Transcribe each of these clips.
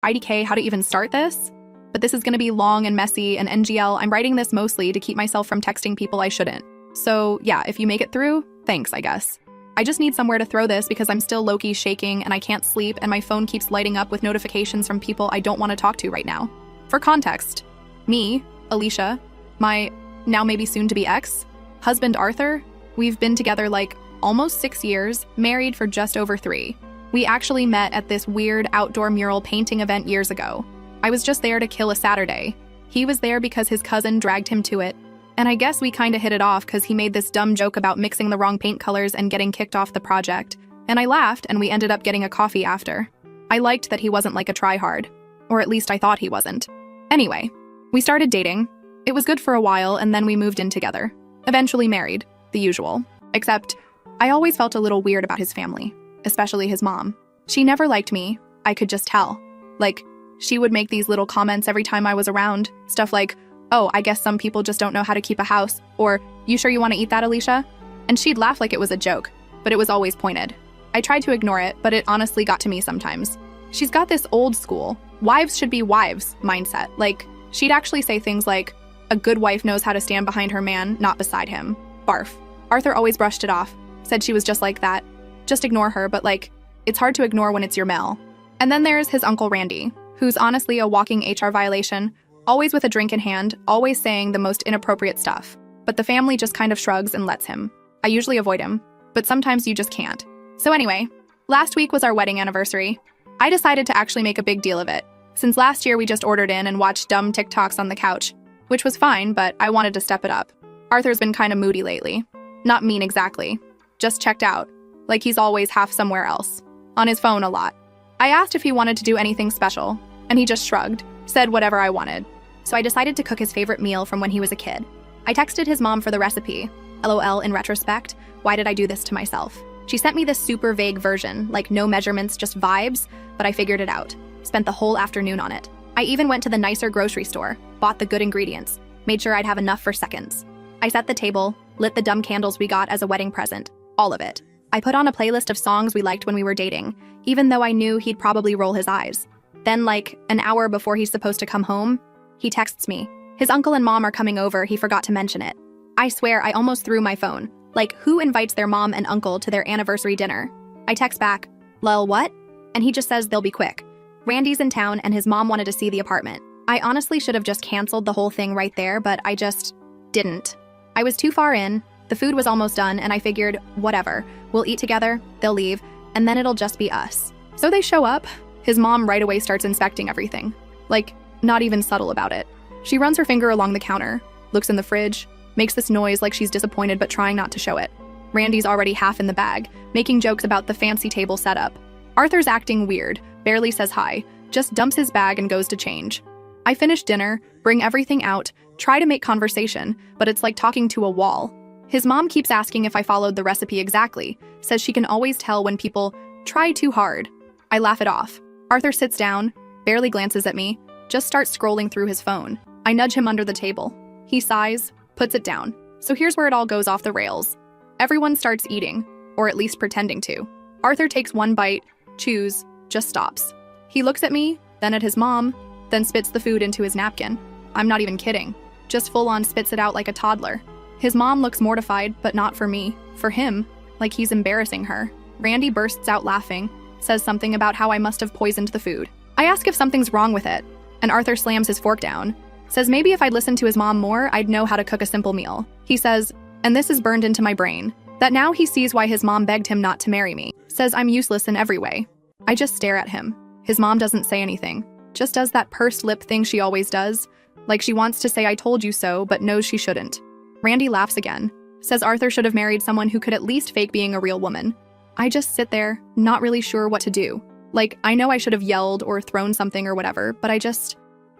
IDK, how to even start this? But this is going to be long and messy, and NGL, I'm writing this mostly to keep myself from texting people I shouldn't. So yeah, if you make it through, thanks, I guess. I just need somewhere to throw this because I'm still low-key shaking and I can't sleep and my phone keeps lighting up with notifications from people I don't want to talk to right now. For context, me, Alicia, my now maybe soon-to-be ex, husband Arthur, we've been together like almost 6 years, married for just over 3. We actually met at this weird outdoor mural painting event years ago. I was just there to kill a Saturday. He was there because his cousin dragged him to it. And I guess we kinda hit it off because he made this dumb joke about mixing the wrong paint colors and getting kicked off the project. And I laughed and we ended up getting a coffee after. I liked that he wasn't like a tryhard. Or at least I thought he wasn't. Anyway, we started dating. It was good for a while and then we moved in together. Eventually married, the usual. Except, I always felt a little weird about his family, especially his mom. She never liked me, I could just tell. Like, she would make these little comments every time I was around, stuff like, "Oh, I guess some people just don't know how to keep a house," or, "You sure you want to eat that, Alicia?" And she'd laugh like it was a joke, but it was always pointed. I tried to ignore it, but it honestly got to me sometimes. She's got this old school, wives should be wives mindset. Like, she'd actually say things like, "A good wife knows how to stand behind her man, not beside him." Barf. Arthur always brushed it off, said she was just like that. Just ignore her, but like, it's hard to ignore when it's your Mel. And then there's his Uncle Randy, who's honestly a walking HR violation, always with a drink in hand, always saying the most inappropriate stuff. But the family just kind of shrugs and lets him. I usually avoid him, but sometimes you just can't. So anyway, last week was our wedding anniversary. I decided to actually make a big deal of it, since last year we just ordered in and watched dumb TikToks on the couch, which was fine, but I wanted to step it up. Arthur's been kinda moody lately. Not mean exactly. Just checked out. Like he's always half somewhere else. On his phone a lot. I asked if he wanted to do anything special, and he just shrugged, said whatever I wanted. So I decided to cook his favorite meal from when he was a kid. I texted his mom for the recipe. LOL, in retrospect, why did I do this to myself? She sent me this super vague version, like no measurements, just vibes, but I figured it out. Spent the whole afternoon on it. I even went to the nicer grocery store, bought the good ingredients, made sure I'd have enough for seconds. I set the table, lit the dumb candles we got as a wedding present, all of it. I put on a playlist of songs we liked when we were dating, even though I knew he'd probably roll his eyes. Then, like, an hour before he's supposed to come home, he texts me. His uncle and mom are coming over, he forgot to mention it. I swear I almost threw my phone. Like, who invites their mom and uncle to their anniversary dinner? I text back, "Lol, what?" And he just says they'll be quick. Randy's in town and his mom wanted to see the apartment. I honestly should have just canceled the whole thing right there, but I just didn't. I was too far in, the food was almost done, and I figured, whatever, we'll eat together, they'll leave, and then it'll just be us. So they show up. His mom right away starts inspecting everything. Like, not even subtle about it. She runs her finger along the counter, looks in the fridge, makes this noise like she's disappointed but trying not to show it. Randy's already half in the bag, making jokes about the fancy table setup. Arthur's acting weird, barely says hi, just dumps his bag and goes to change. I finish dinner, bring everything out, try to make conversation, but it's like talking to a wall. His mom keeps asking if I followed the recipe exactly, says she can always tell when people try too hard. I laugh it off. Arthur sits down, barely glances at me, just starts scrolling through his phone. I nudge him under the table. He sighs, puts it down. So here's where it all goes off the rails. Everyone starts eating, or at least pretending to. Arthur takes one bite, chews, just stops. He looks at me, then at his mom, then spits the food into his napkin. I'm not even kidding. Just full-on spits it out like a toddler. His mom looks mortified, but not for me. For him, like he's embarrassing her. Randy bursts out laughing, says something about how I must have poisoned the food. I ask if something's wrong with it, and Arthur slams his fork down. Says maybe if I'd listened to his mom more, I'd know how to cook a simple meal. He says, and this is burned into my brain, that now he sees why his mom begged him not to marry me. Says I'm useless in every way. I just stare at him. His mom doesn't say anything, just does that pursed lip thing she always does, like she wants to say I told you so, but knows she shouldn't. Randy laughs again, says Arthur should have married someone who could at least fake being a real woman. I just sit there, not really sure what to do. Like, I know I should have yelled or thrown something or whatever, but I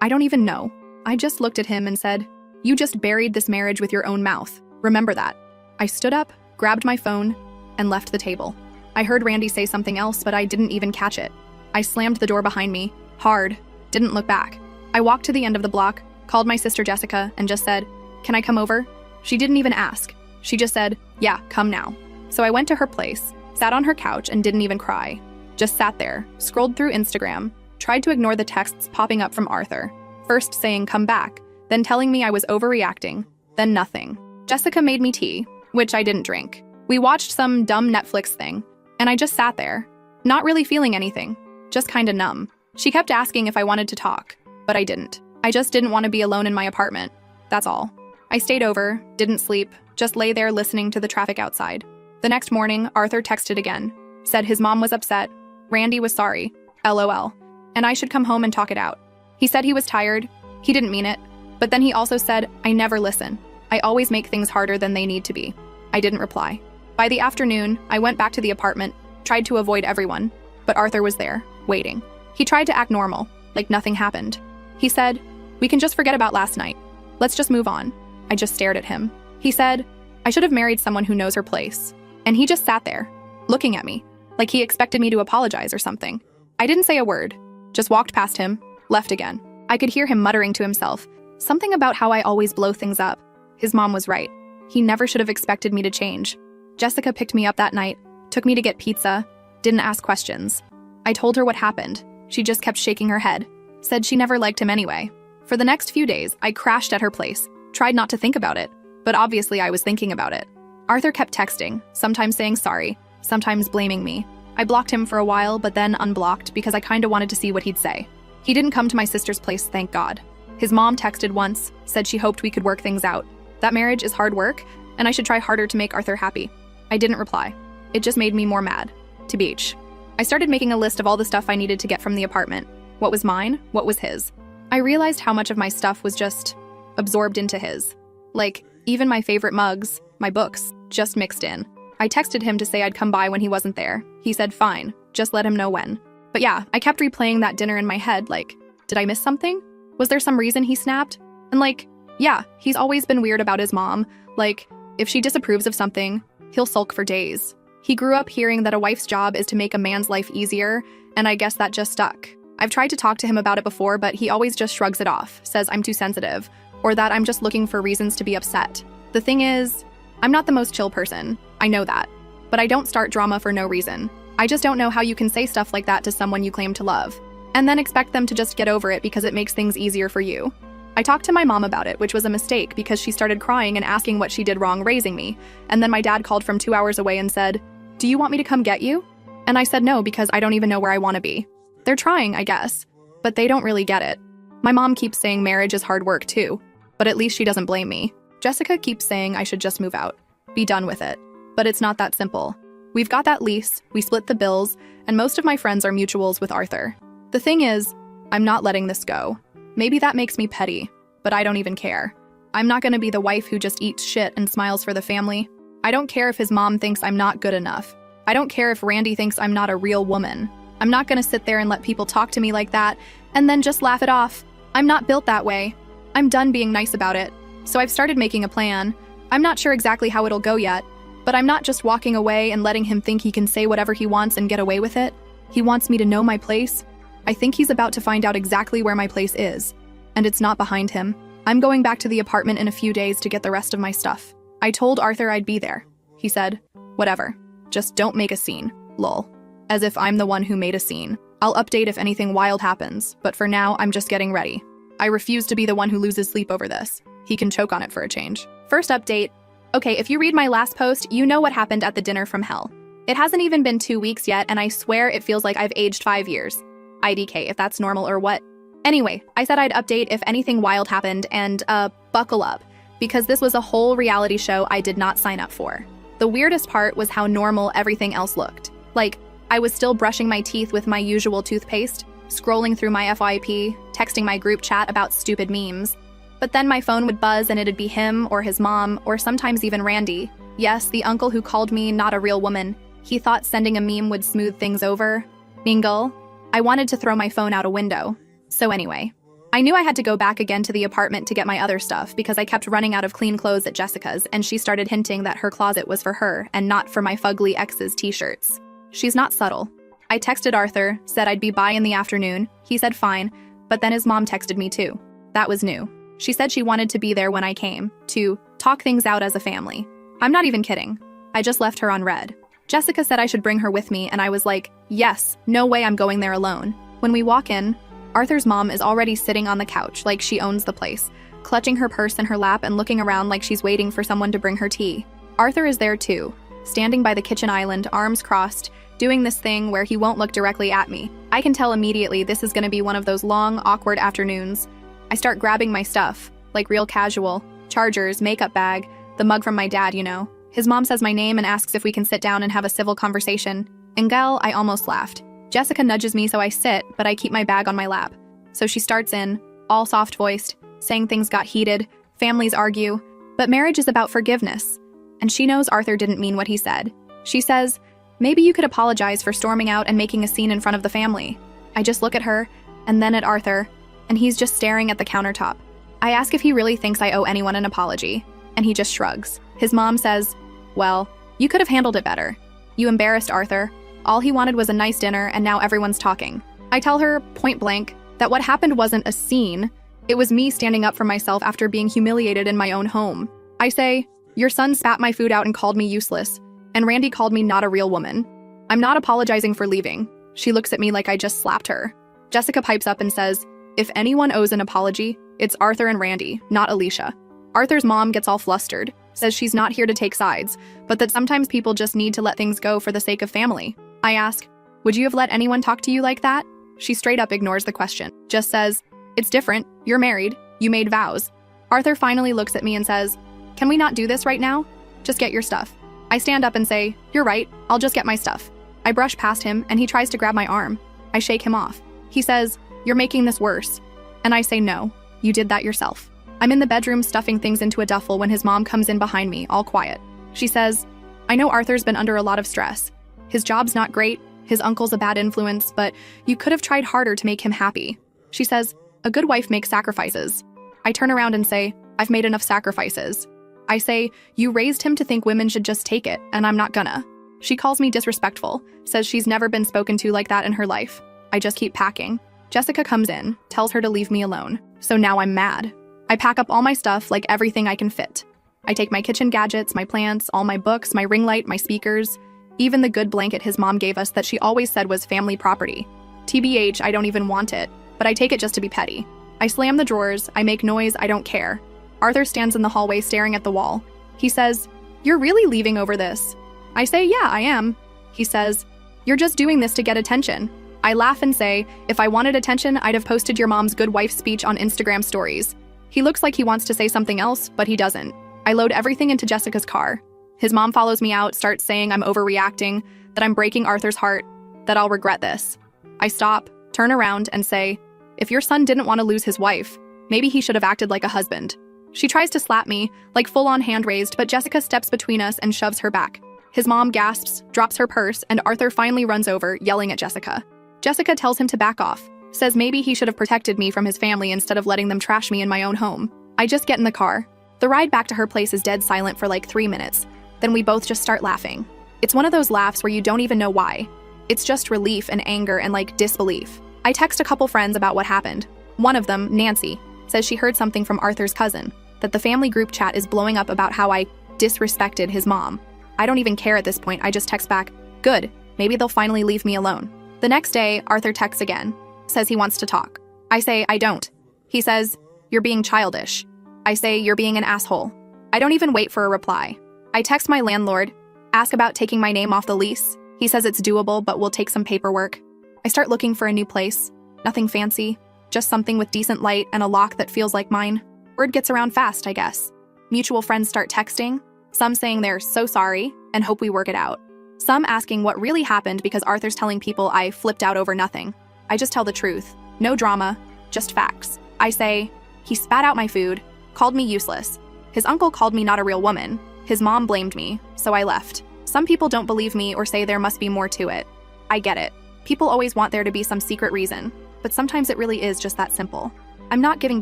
don't even know. I just looked at him and said, "You just buried this marriage with your own mouth. Remember that." I stood up, grabbed my phone, and left the table. I heard Randy say something else, but I didn't even catch it. I slammed the door behind me, hard, didn't look back. I walked to the end of the block, called my sister Jessica, and just said, "Can I come over?" She didn't even ask. She just said, "Yeah, come now." So I went to her place, sat on her couch, and didn't even cry. Just sat there, scrolled through Instagram, Tried to ignore the texts popping up from Arthur. First saying come back, then telling me I was overreacting, then nothing. Jessica made me tea, which I didn't drink. We watched some dumb Netflix thing, and I just sat there, not really feeling anything, just kinda numb. She kept asking if I wanted to talk, but I didn't. I just didn't want to be alone in my apartment. That's all. I stayed over, didn't sleep, just lay there listening to the traffic outside. The next morning, Arthur texted again, said his mom was upset, Randy was sorry, LOL, and I should come home and talk it out. He said he was tired, he didn't mean it, but then he also said, I never listen. I always make things harder than they need to be. I didn't reply. By the afternoon, I went back to the apartment, tried to avoid everyone, but Arthur was there, waiting. He tried to act normal, like nothing happened. He said, we can just forget about last night. Let's just move on. I just stared at him. He said, I should have married someone who knows her place. And he just sat there, looking at me, like he expected me to apologize or something. I didn't say a word, just walked past him, left again. I could hear him muttering to himself, something about how I always blow things up. His mom was right. He never should have expected me to change. Jessica picked me up that night, took me to get pizza, didn't ask questions. I told her what happened. She just kept shaking her head, said she never liked him anyway. For the next few days, I crashed at her place, tried not to think about it, but obviously I was thinking about it. Arthur kept texting, sometimes saying sorry, sometimes blaming me. I blocked him for a while, but then unblocked because I kinda wanted to see what he'd say. He didn't come to my sister's place, thank God. His mom texted once, said she hoped we could work things out. That marriage is hard work, and I should try harder to make Arthur happy. I didn't reply. It just made me more mad. To beach. I started making a list of all the stuff I needed to get from the apartment. What was mine, what was his. I realized how much of my stuff was just absorbed into his. Like, even my favorite mugs, my books, just mixed in. I texted him to say I'd come by when he wasn't there. He said fine, just let him know when. But yeah, I kept replaying that dinner in my head like, did I miss something? Was there some reason he snapped? And like, yeah, he's always been weird about his mom. Like, if she disapproves of something, he'll sulk for days. He grew up hearing that a wife's job is to make a man's life easier, and I guess that just stuck. I've tried to talk to him about it before, but he always just shrugs it off, says I'm too sensitive, or that I'm just looking for reasons to be upset. The thing is, I'm not the most chill person, I know that. But I don't start drama for no reason. I just don't know how you can say stuff like that to someone you claim to love, and then expect them to just get over it because it makes things easier for you. I talked to my mom about it, which was a mistake because she started crying and asking what she did wrong raising me, and then my dad called from 2 hours away and said, do you want me to come get you? And I said no because I don't even know where I want to be. They're trying, I guess, but they don't really get it. My mom keeps saying marriage is hard work too, but at least she doesn't blame me. Jessica keeps saying I should just move out, be done with it. But it's not that simple. We've got that lease, we split the bills, and most of my friends are mutuals with Arthur. The thing is, I'm not letting this go. Maybe that makes me petty, but I don't even care. I'm not gonna be the wife who just eats shit and smiles for the family. I don't care if his mom thinks I'm not good enough. I don't care if Randy thinks I'm not a real woman. I'm not gonna sit there and let people talk to me like that and then just laugh it off. I'm not built that way. I'm done being nice about it. So I've started making a plan. I'm not sure exactly how it'll go yet, but I'm not just walking away and letting him think he can say whatever he wants and get away with it. He wants me to know my place. I think he's about to find out exactly where my place is, and it's not behind him. I'm going back to the apartment in a few days to get the rest of my stuff. I told Arthur I'd be there. He said, whatever, just don't make a scene, lol. As if I'm the one who made a scene. I'll update if anything wild happens, but for now, I'm just getting ready. I refuse to be the one who loses sleep over this. He can choke on it for a change. First update. Okay, if you read my last post, you know what happened at the dinner from hell. It hasn't even been 2 weeks yet, and I swear it feels like I've aged 5 years. IDK, if that's normal or what. Anyway, I said I'd update if anything wild happened, and buckle up, because this was a whole reality show I did not sign up for. The weirdest part was how normal everything else looked. Like, I was still brushing my teeth with my usual toothpaste, scrolling through my FYP, texting my group chat about stupid memes. But then my phone would buzz and it'd be him or his mom, or sometimes even Randy. Yes, the uncle who called me not a real woman. He thought sending a meme would smooth things over. Mingle. I wanted to throw my phone out a window. So anyway, I knew I had to go back again to the apartment to get my other stuff because I kept running out of clean clothes at Jessica's, and she started hinting that her closet was for her and not for my fugly ex's t-shirts. She's not subtle. I texted Arthur, said I'd be by in the afternoon. He said fine, but then his mom texted me too. That was new. She said she wanted to be there when I came, to talk things out as a family. I'm not even kidding. I just left her on red. Jessica said I should bring her with me, and I was like, yes, no way I'm going there alone. When we walk in, Arthur's mom is already sitting on the couch like she owns the place, clutching her purse in her lap and looking around like she's waiting for someone to bring her tea. Arthur is there too, standing by the kitchen island, arms crossed, doing this thing where he won't look directly at me. I can tell immediately this is going to be one of those long, awkward afternoons. I start grabbing my stuff, like real casual, chargers, makeup bag, the mug from my dad, you know. His mom says my name and asks if we can sit down and have a civil conversation. And girl, I almost laughed. Jessica nudges me so I sit, but I keep my bag on my lap. So she starts in, all soft-voiced, saying things got heated, families argue, but marriage is about forgiveness. And she knows Arthur didn't mean what he said. She says, maybe you could apologize for storming out and making a scene in front of the family. I just look at her, and then at Arthur, and he's just staring at the countertop. I ask if he really thinks I owe anyone an apology, and he just shrugs. His mom says, well, you could have handled it better. You embarrassed Arthur. All he wanted was a nice dinner, and now everyone's talking. I tell her, point blank, that what happened wasn't a scene. It was me standing up for myself after being humiliated in my own home. I say, your son spat my food out and called me useless, and Randy called me not a real woman. I'm not apologizing for leaving. She looks at me like I just slapped her. Jessica pipes up and says, if anyone owes an apology, it's Arthur and Randy, not Alicia. Arthur's mom gets all flustered, says she's not here to take sides, but that sometimes people just need to let things go for the sake of family. I ask, would you have let anyone talk to you like that? She straight up ignores the question, just says, it's different, you're married, you made vows. Arthur finally looks at me and says, can we not do this right now? Just get your stuff. I stand up and say, you're right, I'll just get my stuff. I brush past him and he tries to grab my arm. I shake him off. He says, you're making this worse. And I say, no, you did that yourself. I'm in the bedroom stuffing things into a duffel when his mom comes in behind me, all quiet. She says, I know Arthur's been under a lot of stress. His job's not great, his uncle's a bad influence, but you could have tried harder to make him happy. She says, a good wife makes sacrifices. I turn around and say, I've made enough sacrifices. I say, you raised him to think women should just take it, and I'm not gonna. She calls me disrespectful, says she's never been spoken to like that in her life. I just keep packing. Jessica comes in, tells her to leave me alone. So now I'm mad. I pack up all my stuff, like everything I can fit. I take my kitchen gadgets, my plants, all my books, my ring light, my speakers, even the good blanket his mom gave us that she always said was family property. TBH, I don't even want it, but I take it just to be petty. I slam the drawers, I make noise, I don't care. Arthur stands in the hallway staring at the wall. He says, you're really leaving over this? I say, yeah, I am. He says, you're just doing this to get attention. I laugh and say, if I wanted attention, I'd have posted your mom's good wife speech on Instagram stories. He looks like he wants to say something else, but he doesn't. I load everything into Jessica's car. His mom follows me out, starts saying I'm overreacting, that I'm breaking Arthur's heart, that I'll regret this. I stop, turn around, and say, if your son didn't want to lose his wife, maybe he should have acted like a husband. She tries to slap me, like full-on hand raised, but Jessica steps between us and shoves her back. His mom gasps, drops her purse, and Arthur finally runs over, yelling at Jessica. Jessica tells him to back off, says maybe he should have protected me from his family instead of letting them trash me in my own home. I just get in the car. The ride back to her place is dead silent for like 3 minutes. Then we both just start laughing. It's one of those laughs where you don't even know why. It's just relief and anger and like disbelief. I text a couple friends about what happened. One of them, Nancy, says she heard something from Arthur's cousin, that the family group chat is blowing up about how I disrespected his mom. I don't even care at this point, I just text back, good, maybe they'll finally leave me alone. The next day, Arthur texts again, says he wants to talk. I say, I don't. He says, you're being childish. I say, you're being an asshole. I don't even wait for a reply. I text my landlord, ask about taking my name off the lease. He says it's doable, but will take some paperwork. I start looking for a new place. Nothing fancy, just something with decent light and a lock that feels like mine. Word gets around fast, I guess. Mutual friends start texting, some saying they're so sorry and hope we work it out. Some asking what really happened because Arthur's telling people I flipped out over nothing. I just tell the truth. No drama, just facts. I say, he spat out my food, called me useless. His uncle called me not a real woman. His mom blamed me, so I left. Some people don't believe me or say there must be more to it. I get it. People always want there to be some secret reason, but sometimes it really is just that simple. I'm not giving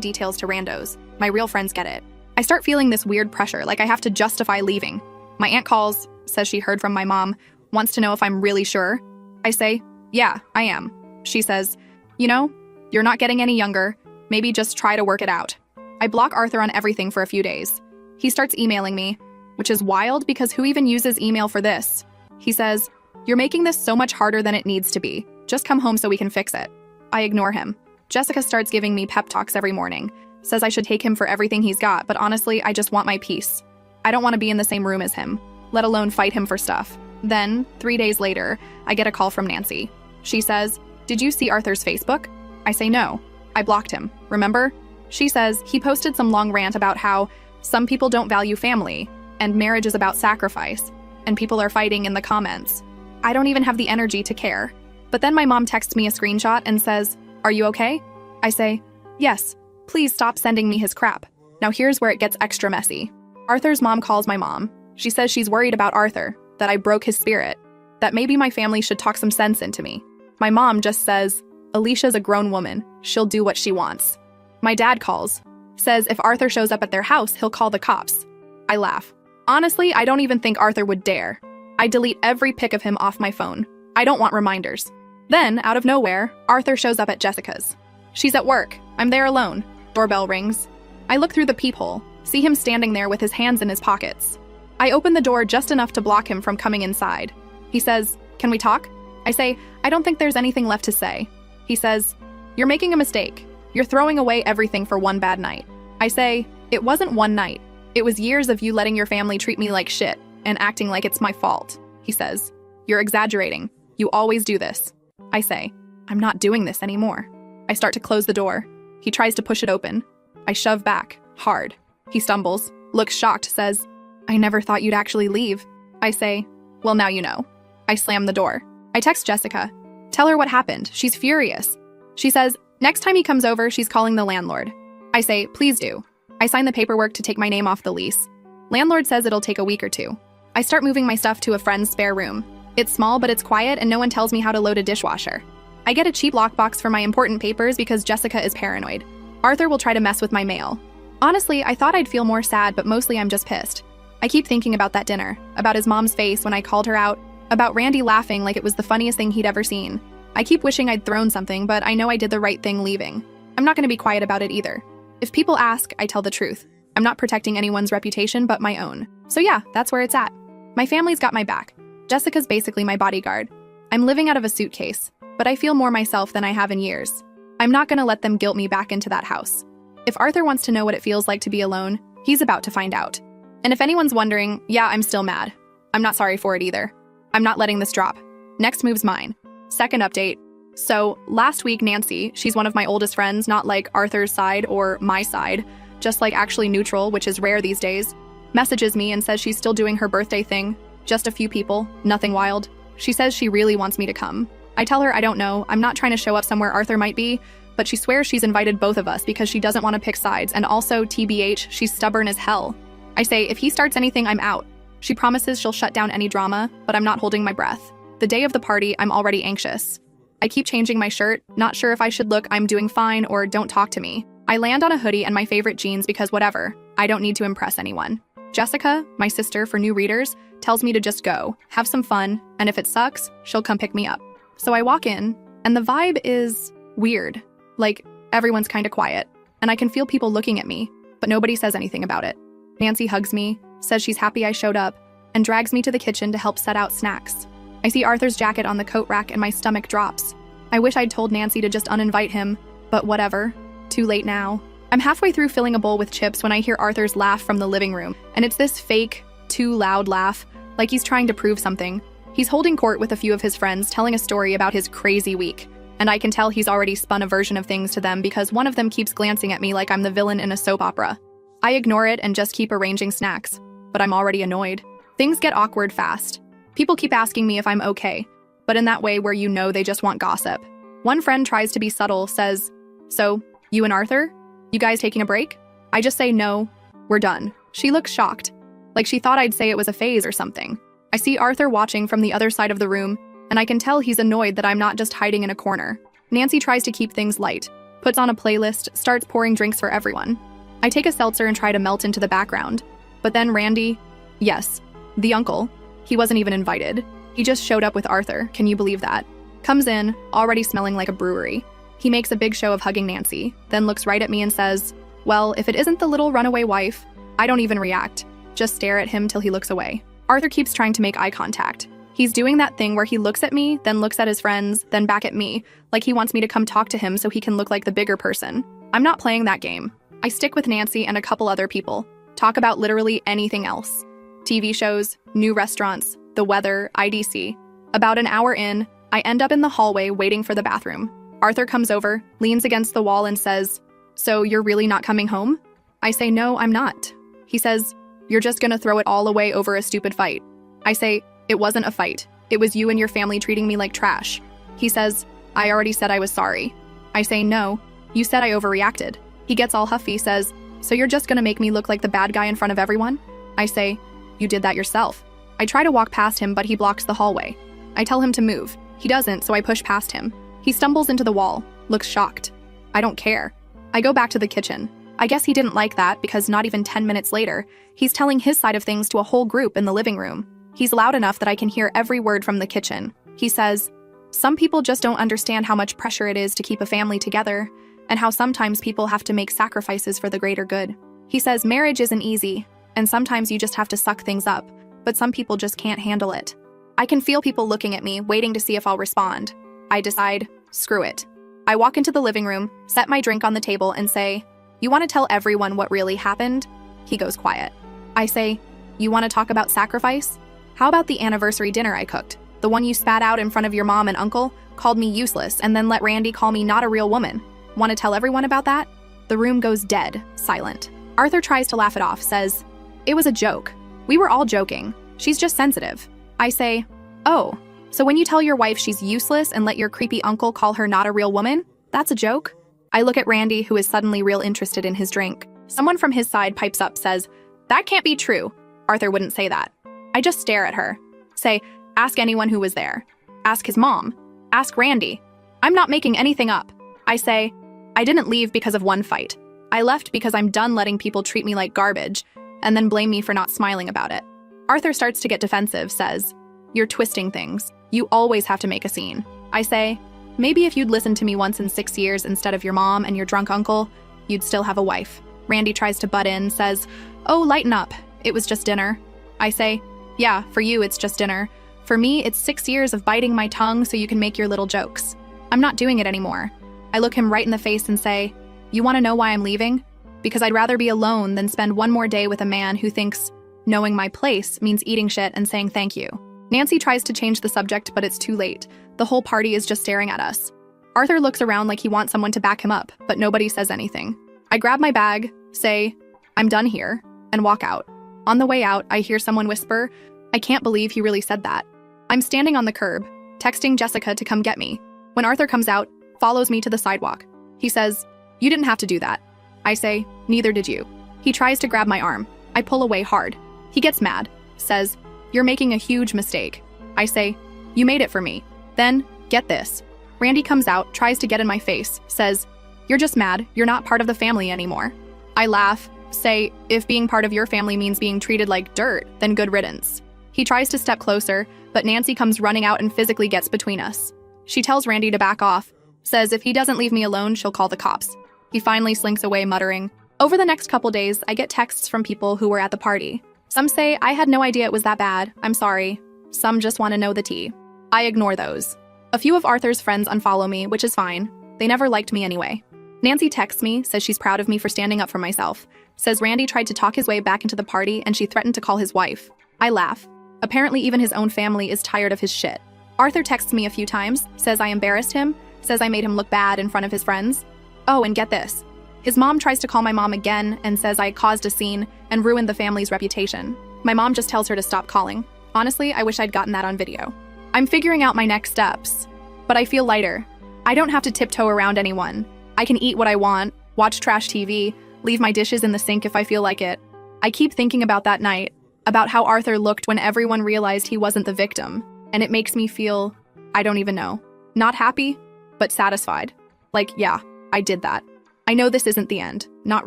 details to randos. My real friends get it. I start feeling this weird pressure, like I have to justify leaving. My aunt calls, says she heard from my mom, wants to know if I'm really sure. I say, yeah, I am. She says, you know, you're not getting any younger. Maybe just try to work it out. I block Arthur on everything for a few days. He starts emailing me, which is wild because who even uses email for this? He says, you're making this so much harder than it needs to be. Just come home so we can fix it. I ignore him. Jessica starts giving me pep talks every morning, says I should take him for everything he's got, but honestly, I just want my peace. I don't want to be in the same room as him, let alone fight him for stuff. Then, 3 days later, I get a call from Nancy. She says, "Did you see Arthur's Facebook?" I say no. I blocked him, remember? She says he posted some long rant about how some people don't value family, and marriage is about sacrifice, and people are fighting in the comments. I don't even have the energy to care. But then my mom texts me a screenshot and says, "Are you okay?" I say, "Yes, please stop sending me his crap." Now here's where it gets extra messy. Arthur's mom calls my mom. She says she's worried about Arthur, that I broke his spirit, that maybe my family should talk some sense into me. My mom just says, "Alicia's a grown woman. She'll do what she wants." My dad calls, says if Arthur shows up at their house, he'll call the cops. I laugh. Honestly, I don't even think Arthur would dare. I delete every pic of him off my phone. I don't want reminders. Then, out of nowhere, Arthur shows up at Jessica's. She's at work. I'm there alone. Doorbell rings. I look through the peephole, see him standing there with his hands in his pockets. I open the door just enough to block him from coming inside. He says, "Can we talk?" I say, "I don't think there's anything left to say." He says, "You're making a mistake. You're throwing away everything for one bad night." I say, "It wasn't one night. It was years of you letting your family treat me like shit and acting like it's my fault." He says, "You're exaggerating. You always do this." I say, "I'm not doing this anymore." I start to close the door. He tries to push it open. I shove back, hard. He stumbles, looks shocked, says, "I never thought you'd actually leave." I say, "Well, now you know." I slam the door. I text Jessica. Tell her what happened. She's furious. She says, next time he comes over, she's calling the landlord. I say, "Please do." I sign the paperwork to take my name off the lease. Landlord says it'll take a week or two. I start moving my stuff to a friend's spare room. It's small, but it's quiet, and no one tells me how to load a dishwasher. I get a cheap lockbox for my important papers because Jessica is paranoid. Arthur will try to mess with my mail. Honestly, I thought I'd feel more sad, but mostly I'm just pissed. I keep thinking about that dinner, about his mom's face when I called her out, about Randy laughing like it was the funniest thing he'd ever seen. I keep wishing I'd thrown something, but I know I did the right thing leaving. I'm not going to be quiet about it either. If people ask, I tell the truth. I'm not protecting anyone's reputation but my own. So yeah, that's where it's at. My family's got my back. Jessica's basically my bodyguard. I'm living out of a suitcase, but I feel more myself than I have in years. I'm not going to let them guilt me back into that house. If Arthur wants to know what it feels like to be alone, he's about to find out. And if anyone's wondering, yeah, I'm still mad. I'm not sorry for it either. I'm not letting this drop. Next move's mine. Second update. So, last week, Nancy, she's one of my oldest friends, not like Arthur's side or my side, just like actually neutral, which is rare these days, messages me and says she's still doing her birthday thing. Just a few people, nothing wild. She says she really wants me to come. I tell her I don't know, I'm not trying to show up somewhere Arthur might be, but she swears she's invited both of us because she doesn't want to pick sides, and also, TBH, she's stubborn as hell. I say, if he starts anything, I'm out. She promises she'll shut down any drama, but I'm not holding my breath. The day of the party, I'm already anxious. I keep changing my shirt, not sure if I should look I'm doing fine or don't talk to me. I land on a hoodie and my favorite jeans because whatever, I don't need to impress anyone. Jessica, my sister for new readers, tells me to just go, have some fun, and if it sucks, she'll come pick me up. So I walk in, and the vibe is weird. Like, everyone's kinda quiet, and I can feel people looking at me, but nobody says anything about it. Nancy hugs me, says she's happy I showed up, and drags me to the kitchen to help set out snacks. I see Arthur's jacket on the coat rack and my stomach drops. I wish I'd told Nancy to just uninvite him, but whatever. Too late now. I'm halfway through filling a bowl with chips when I hear Arthur's laugh from the living room, and it's this fake, too loud laugh, like he's trying to prove something. He's holding court with a few of his friends, telling a story about his crazy week, and I can tell he's already spun a version of things to them because one of them keeps glancing at me like I'm the villain in a soap opera. I ignore it and just keep arranging snacks, but I'm already annoyed. Things get awkward fast. People keep asking me if I'm okay, but in that way where you know they just want gossip. One friend tries to be subtle, says, "So, you and Arthur? You guys taking a break?" I just say no, we're done. She looks shocked, like she thought I'd say it was a phase or something. I see Arthur watching from the other side of the room, and I can tell he's annoyed that I'm not just hiding in a corner. Nancy tries to keep things light, puts on a playlist, starts pouring drinks for everyone. I take a seltzer and try to melt into the background. But then Randy, yes, the uncle, he wasn't even invited. He just showed up with Arthur, can you believe that? Comes in, already smelling like a brewery. He makes a big show of hugging Nancy, then looks right at me and says, "Well, if it isn't the little runaway wife," I don't even react, just stare at him till he looks away. Arthur keeps trying to make eye contact. He's doing that thing where he looks at me, then looks at his friends, then back at me, like he wants me to come talk to him so he can look like the bigger person. I'm not playing that game. I stick with Nancy and a couple other people. Talk about literally anything else. TV shows, new restaurants, the weather, IDC. About an hour in, I end up in the hallway waiting for the bathroom. Arthur comes over, leans against the wall and says, "So you're really not coming home?" I say, "No, I'm not." He says, "You're just gonna throw it all away over a stupid fight." I say, "It wasn't a fight. It was you and your family treating me like trash." He says, "I already said I was sorry." I say, "No, you said I overreacted." He gets all huffy, says, "So you're just gonna make me look like the bad guy in front of everyone?" I say, "You did that yourself." I try to walk past him, but he blocks the hallway. I tell him to move. He doesn't, so I push past him. He stumbles into the wall, looks shocked. I don't care. I go back to the kitchen. I guess he didn't like that because not even 10 minutes later, he's telling his side of things to a whole group in the living room. He's loud enough that I can hear every word from the kitchen. He says, "Some people just don't understand how much pressure it is to keep a family together, and how sometimes people have to make sacrifices for the greater good." He says marriage isn't easy, and sometimes you just have to suck things up, but some people just can't handle it. I can feel people looking at me, waiting to see if I'll respond. I decide, screw it. I walk into the living room, set my drink on the table, and say, "You want to tell everyone what really happened?" He goes quiet. I say, "You want to talk about sacrifice? How about the anniversary dinner I cooked? The one you spat out in front of your mom and uncle, called me useless, and then let Randy call me not a real woman. Want to tell everyone about that?" The room goes dead, silent. Arthur tries to laugh it off, says, "It was a joke. We were all joking. She's just sensitive." I say, "Oh, so when you tell your wife she's useless and let your creepy uncle call her not a real woman, that's a joke?" I look at Randy, who is suddenly real interested in his drink. Someone from his side pipes up, says, "That can't be true. Arthur wouldn't say that." I just stare at her. Say, "Ask anyone who was there. Ask his mom. Ask Randy. I'm not making anything up." I say, "I didn't leave because of one fight. I left because I'm done letting people treat me like garbage, and then blame me for not smiling about it." Arthur starts to get defensive, says, "You're twisting things. You always have to make a scene." I say, "Maybe if you'd listened to me once in 6 years instead of your mom and your drunk uncle, you'd still have a wife." Randy tries to butt in, says, "Oh, lighten up. It was just dinner." I say, "Yeah, for you it's just dinner. For me, it's 6 years of biting my tongue so you can make your little jokes. I'm not doing it anymore." I look him right in the face and say, "You want to know why I'm leaving? Because I'd rather be alone than spend one more day with a man who thinks knowing my place means eating shit and saying thank you." Nancy tries to change the subject, but it's too late. The whole party is just staring at us. Arthur looks around like he wants someone to back him up, but nobody says anything. I grab my bag, say, "I'm done here," and walk out. On the way out, I hear someone whisper, "I can't believe he really said that." I'm standing on the curb, texting Jessica to come get me. When Arthur comes out, follows me to the sidewalk. He says, "You didn't have to do that." I say, "Neither did you." He tries to grab my arm. I pull away hard. He gets mad, says, "You're making a huge mistake." I say, "You made it for me." Then, get this. Randy comes out, tries to get in my face, says, "You're just mad. You're not part of the family anymore." I laugh, say, "If being part of your family means being treated like dirt, then good riddance." He tries to step closer, but Nancy comes running out and physically gets between us. She tells Randy to back off, says if he doesn't leave me alone, she'll call the cops. He finally slinks away, muttering. Over the next couple days, I get texts from people who were at the party. Some say, "I had no idea it was that bad. I'm sorry." Some just want to know the tea. I ignore those. A few of Arthur's friends unfollow me, which is fine. They never liked me anyway. Nancy texts me, says she's proud of me for standing up for myself, says Randy tried to talk his way back into the party and she threatened to call his wife. I laugh. Apparently even his own family is tired of his shit. Arthur texts me a few times, says I embarrassed him, says I made him look bad in front of his friends. Oh, and get this. His mom tries to call my mom again and says I caused a scene and ruined the family's reputation. My mom just tells her to stop calling. Honestly, I wish I'd gotten that on video. I'm figuring out my next steps, but I feel lighter. I don't have to tiptoe around anyone. I can eat what I want, watch trash TV, leave my dishes in the sink if I feel like it. I keep thinking about that night, about how Arthur looked when everyone realized he wasn't the victim, and it makes me feel, I don't even know, not happy, but satisfied. Like, yeah, I did that. I know this isn't the end, not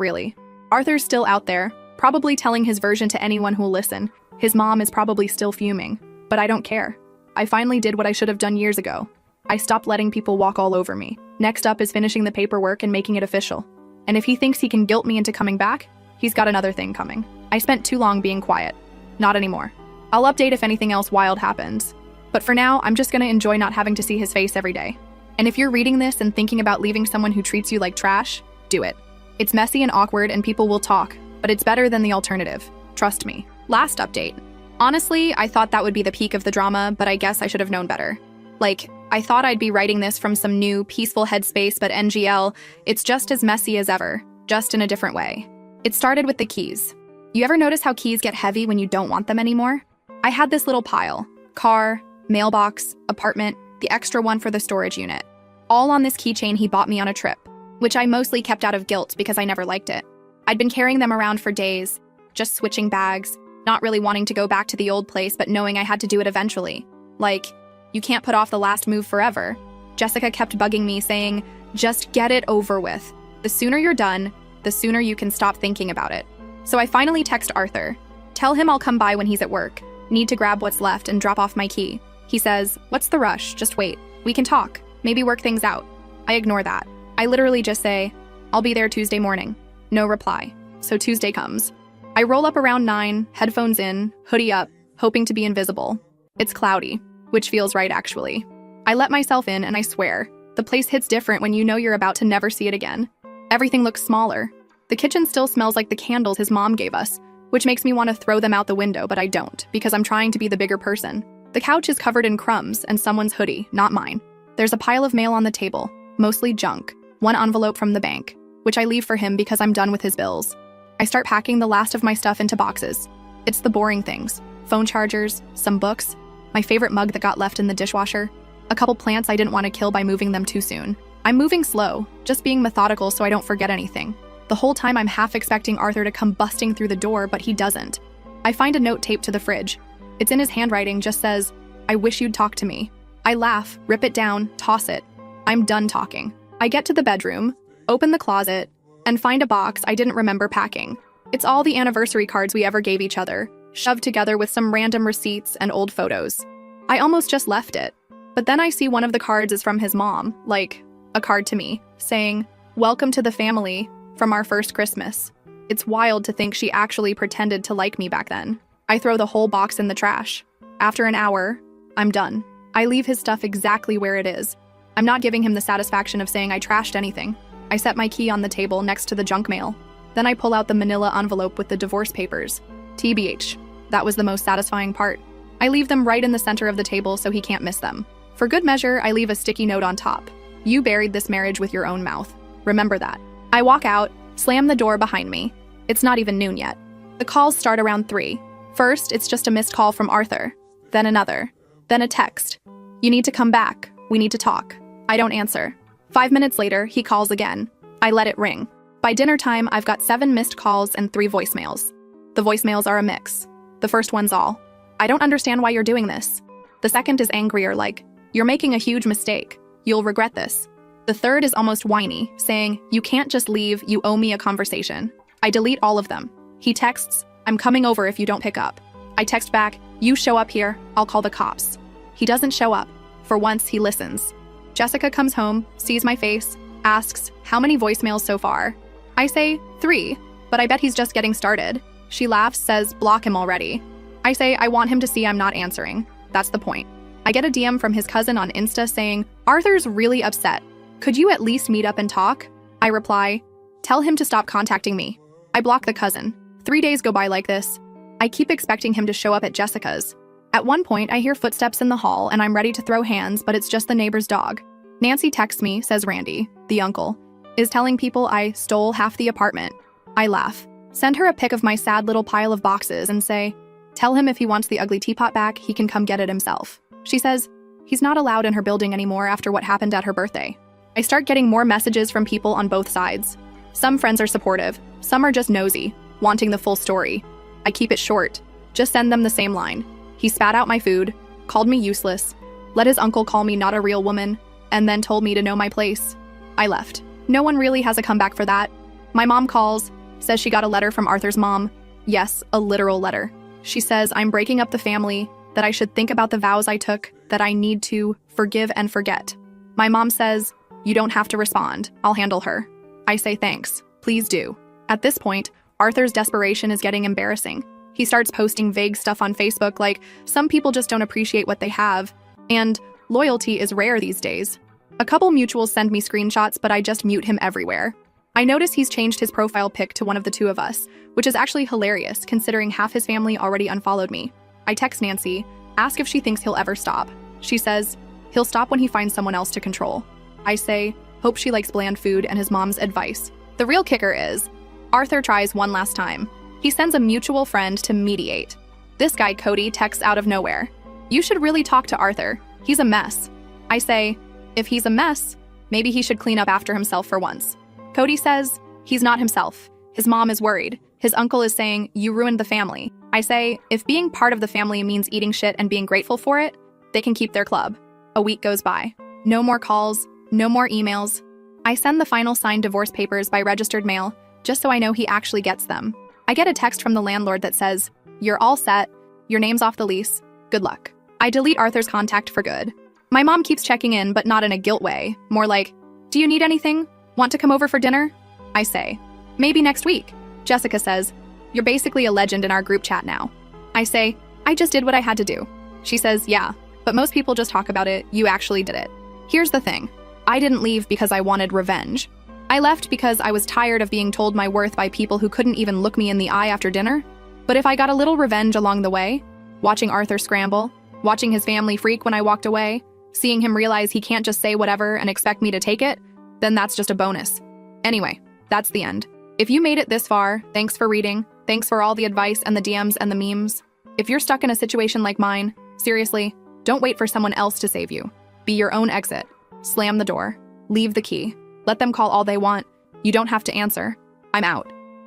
really. Arthur's still out there, probably telling his version to anyone who'll listen. His mom is probably still fuming, but I don't care. I finally did what I should have done years ago. I stopped letting people walk all over me. Next up is finishing the paperwork and making it official. And if he thinks he can guilt me into coming back, he's got another thing coming. I spent too long being quiet. Not anymore. I'll update if anything else wild happens. But for now, I'm just gonna enjoy not having to see his face every day. And if you're reading this and thinking about leaving someone who treats you like trash, do it. It's messy and awkward and people will talk, but it's better than the alternative. Trust me. Last update. Honestly, I thought that would be the peak of the drama, but I guess I should have known better. Like, I thought I'd be writing this from some new, peaceful headspace, but NGL, it's just as messy as ever, just in a different way. It started with the keys. You ever notice how keys get heavy when you don't want them anymore? I had this little pile. Car, mailbox, apartment, the extra one for the storage unit. All on this keychain he bought me on a trip, which I mostly kept out of guilt because I never liked it. I'd been carrying them around for days, just switching bags, not really wanting to go back to the old place, but knowing I had to do it eventually. Like, you can't put off the last move forever. Jessica kept bugging me, saying, just get it over with. The sooner you're done, the sooner you can stop thinking about it. So I finally text Arthur. Tell him I'll come by when he's at work. Need to grab what's left and drop off my key. He says, what's the rush? Just wait. We can talk. Maybe work things out. I ignore that. I literally just say, I'll be there Tuesday morning. No reply. So Tuesday comes. I roll up around 9, headphones in, hoodie up, hoping to be invisible. It's cloudy, which feels right actually. I let myself in and I swear, the place hits different when you know you're about to never see it again. Everything looks smaller. The kitchen still smells like the candles his mom gave us, which makes me want to throw them out the window, but I don't, because I'm trying to be the bigger person. The couch is covered in crumbs and someone's hoodie, not mine. There's a pile of mail on the table, mostly junk, one envelope from the bank, which I leave for him because I'm done with his bills. I start packing the last of my stuff into boxes. It's the boring things, phone chargers, some books, my favorite mug that got left in the dishwasher, a couple plants I didn't want to kill by moving them too soon. I'm moving slow, just being methodical so I don't forget anything. The whole time I'm half expecting Arthur to come busting through the door, but he doesn't. I find a note taped to the fridge. It's in his handwriting, just says, I wish you'd talk to me. I laugh, rip it down, toss it. I'm done talking. I get to the bedroom, open the closet, and find a box I didn't remember packing. It's all the anniversary cards we ever gave each other, shoved together with some random receipts and old photos. I almost just left it. But then I see one of the cards is from his mom, like, a card to me, saying, welcome to the family, from our first Christmas. It's wild to think she actually pretended to like me back then. I throw the whole box in the trash. After an hour, I'm done. I leave his stuff exactly where it is. I'm not giving him the satisfaction of saying I trashed anything. I set my key on the table next to the junk mail. Then I pull out the manila envelope with the divorce papers. TBH. That was the most satisfying part. I leave them right in the center of the table so he can't miss them. For good measure, I leave a sticky note on top. You buried this marriage with your own mouth. Remember that. I walk out, slam the door behind me. It's not even noon yet. The calls start around 3. First, it's just a missed call from Arthur. Then another. Then a text. You need to come back. We need to talk. I don't answer. 5 minutes later, he calls again. I let it ring. By dinner time, I've got 7 missed calls and 3 voicemails. The voicemails are a mix. The first one's all, I don't understand why you're doing this. The second is angrier, like, you're making a huge mistake. You'll regret this. The third is almost whiny, saying, you can't just leave, you owe me a conversation. I delete all of them. He texts, I'm coming over if you don't pick up. I text back, you show up here, I'll call the cops. He doesn't show up. For once, he listens. Jessica comes home, sees my face, asks, how many voicemails so far? I say, 3, but I bet he's just getting started. She laughs, says, block him already. I say, I want him to see I'm not answering. That's the point. I get a DM from his cousin on Insta saying, Arthur's really upset. Could you at least meet up and talk? I reply, tell him to stop contacting me. I block the cousin. 3 days go by like this. I keep expecting him to show up at Jessica's. At one point, I hear footsteps in the hall and I'm ready to throw hands, but it's just the neighbor's dog. Nancy texts me, says Randy, the uncle, is telling people I stole half the apartment. I laugh. Send her a pic of my sad little pile of boxes and say, tell him if he wants the ugly teapot back, he can come get it himself. She says, he's not allowed in her building anymore after what happened at her birthday. I start getting more messages from people on both sides. Some friends are supportive, some are just nosy, wanting the full story. I keep it short. Just send them the same line. He spat out my food, called me useless, let his uncle call me not a real woman, and then told me to know my place. I left. No one really has a comeback for that. My mom calls, says she got a letter from Arthur's mom. Yes, a literal letter. She says I'm breaking up the family, that I should think about the vows I took, that I need to forgive and forget. My mom says, you don't have to respond. I'll handle her. I say thanks. Please do. At this point, Arthur's desperation is getting embarrassing. He starts posting vague stuff on Facebook like, some people just don't appreciate what they have, And loyalty is rare these days. A couple mutuals send me screenshots, but I just mute him everywhere. I notice he's changed his profile pic to one of the two of us, which is actually hilarious considering half his family already unfollowed me. I text Nancy, ask if she thinks he'll ever stop. She says, he'll stop when he finds someone else to control. I say, hope she likes bland food and his mom's advice. The real kicker is, Arthur tries one last time. He sends a mutual friend to mediate. This guy, Cody, texts out of nowhere. You should really talk to Arthur. He's a mess. I say, if he's a mess, maybe he should clean up after himself for once. Cody says, he's not himself. His mom is worried. His uncle is saying, you ruined the family. I say, if being part of the family means eating shit and being grateful for it, they can keep their club. A week goes by. No more calls, no more emails. I send the final signed divorce papers by registered mail, just so I know he actually gets them. I get a text from the landlord that says, you're all set, your name's off the lease, good luck. I delete Arthur's contact for good. My mom keeps checking in, but not in a guilt way, more like, do you need anything? Want to come over for dinner? I say, maybe next week. Jessica says, you're basically a legend in our group chat now. I say, I just did what I had to do. She says, yeah, but most people just talk about it, you actually did it. Here's the thing, I didn't leave because I wanted revenge. I left because I was tired of being told my worth by people who couldn't even look me in the eye after dinner. But if I got a little revenge along the way, watching Arthur scramble, watching his family freak when I walked away, seeing him realize he can't just say whatever and expect me to take it, then that's just a bonus. Anyway, that's the end. If you made it this far, thanks for reading. Thanks for all the advice and the DMs and the memes. If you're stuck in a situation like mine, seriously, don't wait for someone else to save you. Be your own exit. Slam the door. Leave the key. Let them call all they want. You don't have to answer. I'm out.